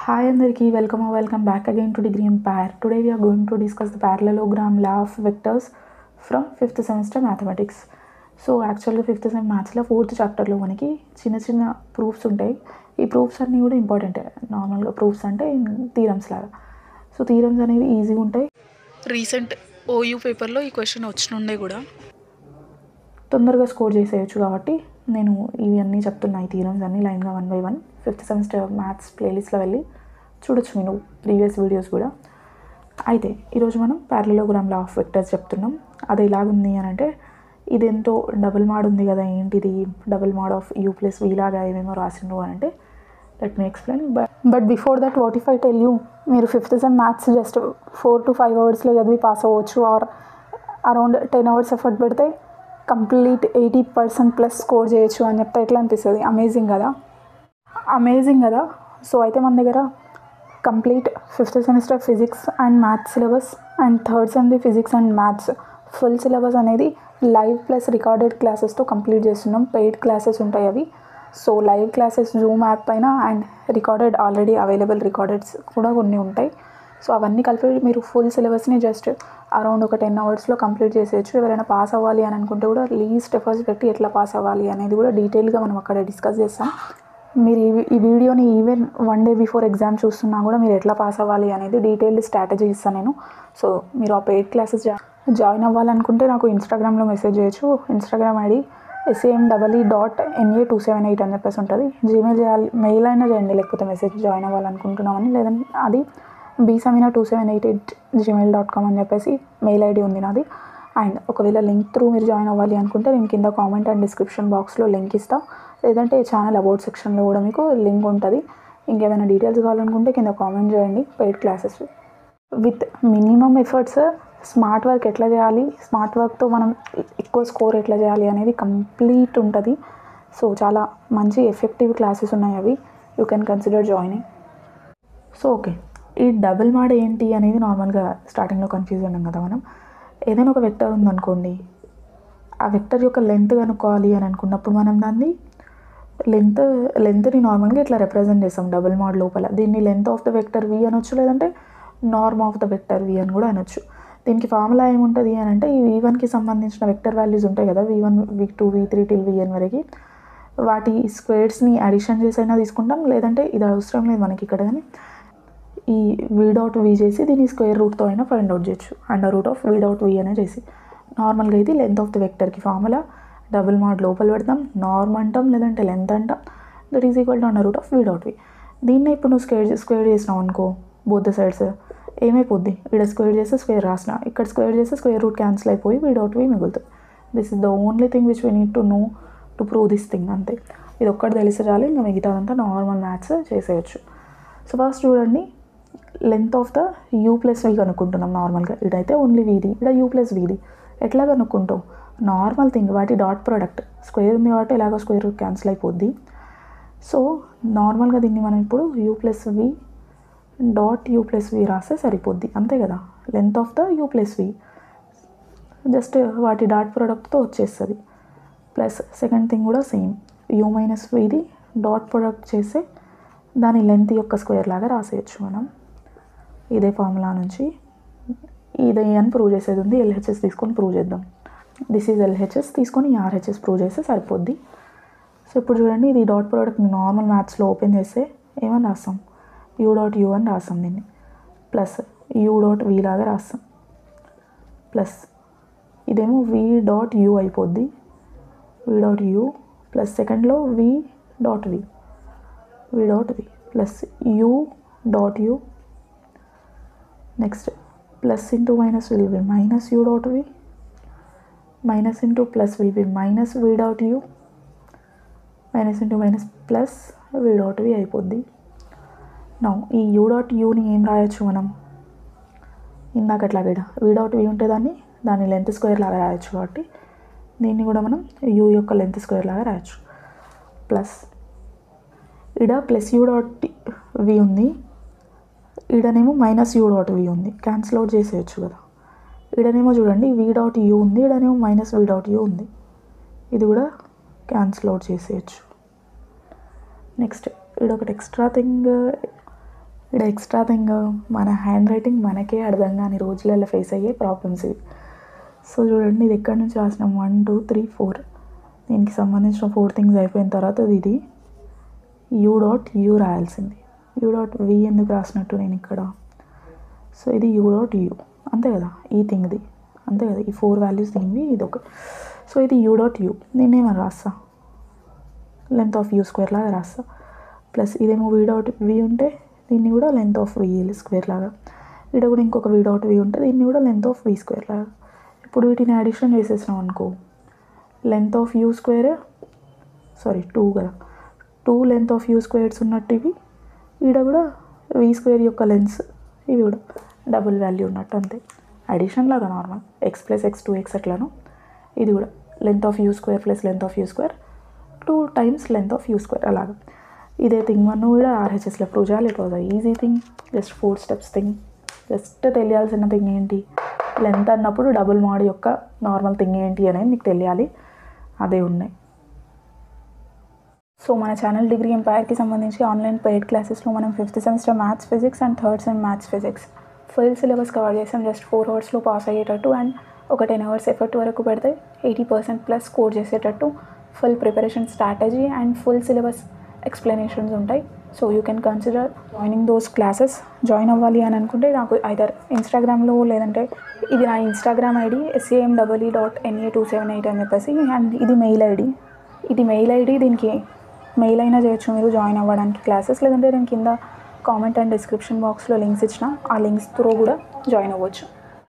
Hi అందరికీ welcome back again to degree empire. Today we are going to discuss the parallelogram law of vectors from 5th semester mathematics. So యాక్చువల్గా 5th sem మ్యాథ్స్లో 4th చాప్టర్లో మనకి చిన్న proofs ఉంటాయి. ఈ proofs అన్నీ కూడా ఇంపార్టెంటే. నార్మల్గా ప్రూఫ్స్ అంటే థీరమ్స్ లాగా. సో థీరమ్స్ అనేవి ఈజీగా ఉంటాయి. రీసెంట్ ఓయూ పేపర్లో ఈ క్వశ్చన్ వచ్చినుండే కూడా తొందరగా స్కోర్ చేసేయచ్చు కాబట్టి నేను ఇవన్నీ చెప్తున్నాయి. థీరమ్స్ అన్నీ లైన్గా 1 by 1 5th సెమిస్టర్ మ్యాథ్స్ ప్లేలిస్ట్లో వెళ్ళి చూడొచ్చు మీరు ప్రీవియస్ వీడియోస్ కూడా. అయితే ఈరోజు మనం ప్యారలలోగ్రామ్ లా ఆఫ్ వెక్టర్స్ చెప్తున్నాం. అది ఎలాగుంది అని అంటే ఇదేంటో డబుల్ మాడ్ ఉంది కదా, ఏంటిది double mod of u plus v లాగా ఏమేమో రాసిండ్రు అని అంటే let me explain. But before that what if I tell you, మీరు 5th sem maths just 4 to 5 అవర్స్లో చదివి పాస్ అవ్వచ్చు. ఆర్ అరౌండ్ 10 hours ఎఫర్ట్ పెడితే కంప్లీట్ 80% ప్లస్ స్కోర్ చేయొచ్చు అని చెప్తే ఎట్లా అనిపిస్తుంది? అమేజింగ్ కదా. సో అయితే మన దగ్గర complete 5th semester physics and maths syllabus and 3rd సెమ్ది physics and maths full syllabus అనేది లైవ్ ప్లస్ రికార్డెడ్ క్లాసెస్తో కంప్లీట్ చేస్తున్నాం. పెయిడ్ క్లాసెస్ ఉంటాయి అవి. So live classes zoom app పైన and recorded already available recordeds కూడా కొన్ని ఉంటాయి. సో అవన్నీ కలిపి మీరు ఫుల్ సిలబస్ని జస్ట్ అరౌండ్ ఒక 10 hours కంప్లీట్ చేసేయచ్చు. ఎవరైనా పాస్ అవ్వాలి అని అనుకుంటే కూడా లీస్ట్ ఎఫర్ట్స్ పెట్టి ఎట్లా పాస్ అవ్వాలి అనేది కూడా డీటెయిల్గా మనం అక్కడ డిస్కస్ చేస్తాం. మీరు ఈ వీడియోని ఈవెన్ 1 day బిఫోర్ ఎగ్జామ్ చూస్తున్నా కూడా మీరు ఎట్లా పాస్ అవ్వాలి అనేది డీటెయిల్డ్ స్ట్రాటజీ ఇస్తాను నేను. సో మీరు ఆ పెయిడ్ క్లాసెస్ జాయిన్ అవ్వాలనుకుంటే నాకు ఇన్స్టాగ్రామ్లో మెసేజ్ చేయొచ్చు. ఇన్స్టాగ్రామ్ ఐడి SAMEE.NA278 అని చెప్పేసి ఉంటుంది. జీమెయిల్ చేయాలి, మెయిల్ అయినా చేయండి, లేకపోతే మెసేజ్ జాయిన్ అవ్వాలనుకుంటున్నామని. లేదంటే అది bsamina278@gmail.com అని చెప్పేసి మెయిల్ ఐడి ఉంది నాది. అండ్ ఒకవేళ లింక్ త్రూ మీరు జాయిన్ అవ్వాలి అనుకుంటే నేను కింద కామెంట్ అండ్ డిస్క్రిప్షన్ బాక్స్లో లింక్ ఇస్తాను. లేదంటే ఛానల్ అబౌట్ సెక్షన్లో కూడా మీకు లింక్ ఉంటుంది. ఇంకేమైనా డీటెయిల్స్ కావాలనుకుంటే కింద కామెంట్ చేయండి. Paid classes with minimum efforts, smart work ఎట్లా చేయాలి, స్మార్ట్ వర్క్తో మనం ఎక్కువ స్కోర్ ఎట్లా చేయాలి అనేది కంప్లీట్ ఉంటుంది. సో చాలా మంచి ఎఫెక్టివ్ క్లాసెస్ ఉన్నాయి అవి. You can consider joining. So okay, ఈ డబుల్ మాడ్ ఏంటి అనేది నార్మల్గా స్టార్టింగ్లో కన్ఫ్యూజ్ ఉన్నాం కదా. మనం ఏదైనా ఒక వెక్టర్ ఉందనుకోండి, ఆ వెక్టర్ యొక్క లెంత్ కనుక్కోవాలి అని అనుకున్నప్పుడు మనం దాన్ని లెంత్ని నార్మల్గా ఇట్లా రిప్రజెంట్ చేస్తాం డబుల్ మాడ్ లోపల. దీన్ని లెంత్ ఆఫ్ ద వెక్టర్ వి అనొచ్చు, లేదంటే నార్మ్ ఆఫ్ ద వెక్టర్ వి అని కూడా అనొచ్చు. దీనికి ఫార్ములా ఏముంటుంది అని అంటే ఈ V1కి సంబంధించిన వెక్టర్ వాల్యూస్ ఉంటాయి కదా, V1 V2 V3 till Vn వరకు, వాటి స్క్వేర్స్ని అడిషన్ చేసి అయినా తీసుకుంటాం. లేదంటే ఇది అవసరం లేదు మనకి ఇక్కడ, కానీ ఈ V.V చేసి దీన్ని స్క్వేర్ రూట్తో అయినా ఫైండ్ అవుట్ చేయొచ్చు. √V.V అనే చేసి నార్మల్గా ఇది లెంత్ ఆఫ్ ద వెక్టర్కి ఫార్ములా డబుల్ మాడ్ లోపల పెడతాం, నార్మ్ అంటాం, లేదంటే లెంత్ అంటాం. That is equal to √V.V. దీన్నే ఇప్పుడు నువ్వు స్క్వేర్ చేసినావు అనుకో బోత్ ద సైడ్స్, ఏమైపోద్ది? ఇక్కడ స్క్వేర్ చేస్తే స్క్వేర్ రాసిన, ఇక్కడ స్క్వేర్ చేస్తే స్క్వేర్ రూట్ క్యాన్సిల్ అయిపోయి V.V మిగులుతుంది. This is the only thing which we need to know to prove this thing. అంతే, ఇది ఒక్కటి తెలిసి చాలు, ఇంకా మిగతాదంతా నార్మల్ మ్యాథ్స్ చేసేయచ్చు. సో ఫస్ట్ చూడండి, length of the U plus V కనుక్కుంటున్నాం. నార్మల్గా ఇదైతే ఓన్లీ వీది, ఇక్కడ యూ ప్లస్ వీది. ఎట్లా కనుక్కుంటావు? నార్మల్ థింగ్, వాటి డాట్ ప్రోడక్ట్. స్క్వేర్ ఉంది కాబట్టి ఎలాగో స్క్వేర్ రూట్ క్యాన్సిల్ అయిపోద్ది. సో నార్మల్గా దీన్ని మనం ఇప్పుడు U plus V dot you plus V రాస్తే సరిపోద్ది, అంతే కదా. Length of the U plus V just వాటి డాట్ ప్రోడక్ట్తో వచ్చేస్తుంది. ప్లస్ సెకండ్ థింగ్ కూడా సేమ్, యూ మైనస్ విది డాట్ ప్రోడక్ట్ చేస్తే దాని లెంత్ యొక్క స్క్వేర్ లాగా రాసేయచ్చు మనం. ఇదే ఫార్ములా నుంచి ఇదే అని ప్రూవ్ చేసేది ఉంది. LHS తీసుకొని ప్రూవ్ చేద్దాం. దిస్ ఈజ్ LHS తీసుకొని RHS ప్రూవ్ చేస్తే సరిపోద్ది. సో ఇప్పుడు చూడండి, ఇది డాట్ ప్రోడక్ట్ని నార్మల్ మ్యాథ్స్లో ఓపెన్ చేస్తే ఏమని రాస్తాం? U.U అని రాస్తాం దీన్ని. ప్లస్ U.V లాగా రాస్తాం. ప్లస్ ఇదేమో V.U అయిపోద్ది, V.U ప్లస్ సెకండ్లో V.V plus U.U. Next plus into minus will be minus U.V, minus into plus will be minus V.U, minus into minus plus V.V అయిపోద్ది. నౌ ఈ U.Uని ఏం రాయొచ్చు మనం? ఇందాకట్లాగా V.V ఉంటే దాన్ని లెంత్ స్క్వేర్ లాగా రాయొచ్చు, కాబట్టి దీన్ని కూడా మనం U యొక్క లెంత్ స్క్వేర్ లాగా రాయొచ్చు. ప్లస్ ఇక్కడ ప్లస్ U.V ఉంది, ఈడనేమో మైనస్ U.V ఉంది, క్యాన్సిల్ అవుట్ చేసేయచ్చు కదా. ఈడనేమో చూడండి V.U ఉంది, ఈడనేమో మైనస్ V.U ఉంది, ఇది కూడా క్యాన్సిల్ అవుట్ చేసేయచ్చు. నెక్స్ట్ ఈడొకటి ఎక్స్ట్రా థింగ్ ఇక్కడ ఎక్స్ట్రా థింగ్ మన హ్యాండ్ రైటింగ్ మనకే అర్థం కాని రోజులలో ఫేస్ అయ్యే ప్రాబ్లమ్స్ ఇవి. సో చూడండి, ఇది ఎక్కడి నుంచి రాసినాం 1 2 3 4. దీనికి సంబంధించిన 4 థింగ్స్ అయిపోయిన తర్వాత ఇది u.u రాయాల్సింది. u.v ఎందుకు రాసినట్టు నేను ఇక్కడ? సో ఇది u.u అంతే కదా, ఈ థింగ్ది అంతే కదా, ఈ 4 వాల్యూస్ దీనివి ఇది ఒక. సో ఇది u.u నేనేమని రాస్తా, లెంత్ ఆఫ్ u² లాగా రాస్తా. ప్లస్ ఇదేమో v.v ఉంటే దీన్ని కూడా లెంత్ ఆఫ్ v² లాగా, ఇక్కడ కూడా ఇంకొక v.v ఉంటే దీన్ని కూడా లెంత్ ఆఫ్ v² లాగా. ఇప్పుడు వీటిని అడిషన్ చేసేసినాం అనుకో, లెంత్ ఆఫ్ u² 2 కదా, 2 లెంత్ ఆఫ్ u² ఉన్నట్టు ఇవి, ఈడ కూడా v² యొక్క లెన్స్ ఇవి కూడా డబుల్ వాల్యూ ఉన్నట్టు అంతే. అడిషన్ లాగా నార్మల్ x + x 2x అట్లాను, ఇది కూడా length of u² plus length of u² 2 times length of u² అలాగా. ఇదే థింగ్ మనం కూడా RHSలో ప్రూవ్ చేయాలి. It was easy thing, just 4 steps thing. Just తెలియాల్సిన థింగ్ ఏంటి, లెంత్ అన్నప్పుడు డబుల్ మోడ్ యొక్క నార్మల్ థింగ్ ఏంటి అనేది మీకు తెలియాలి, అదే ఉన్నాయి. సో మన ఛానల్ డిగ్రీ ఎంపైర్కి సంబంధించి ఆన్లైన్ పెయిడ్ క్లాసెస్లో మనం 5th semester maths physics and 3rd sem maths physics full syllabus cover చేసాం. జస్ట్ 4 అవర్స్లో పాస్ అయ్యేటట్టు అండ్ ఒక 10 అవర్స్ ఎఫర్ట్ వరకు పెడితే 80% ప్లస్ స్కోర్ చేసేటట్టు full preparation strategy and full syllabus explanations ఉంటాయి. So you can consider joining those classes. Join అవ్వాలి అని అనుకుంటే నాకు ఐదర్ ఇన్స్టాగ్రామ్లో, లేదంటే ఇది నా ఇన్స్టాగ్రామ్ ఐడి SAMEE.NA278 అని చెప్పేసి, అండ్ ఇది మెయిల్ ఐడి, దీనికి మెయిల్ అయినా చేయొచ్చు మీరు జాయిన్ అవ్వడానికి క్లాసెస్, లేదంటే నేను కింద కామెంట్ అండ్ డిస్క్రిప్షన్ బాక్స్లో లింక్స్ ఇచ్చిన, ఆ లింక్స్ త్రూ కూడా జాయిన్ అవ్వచ్చు.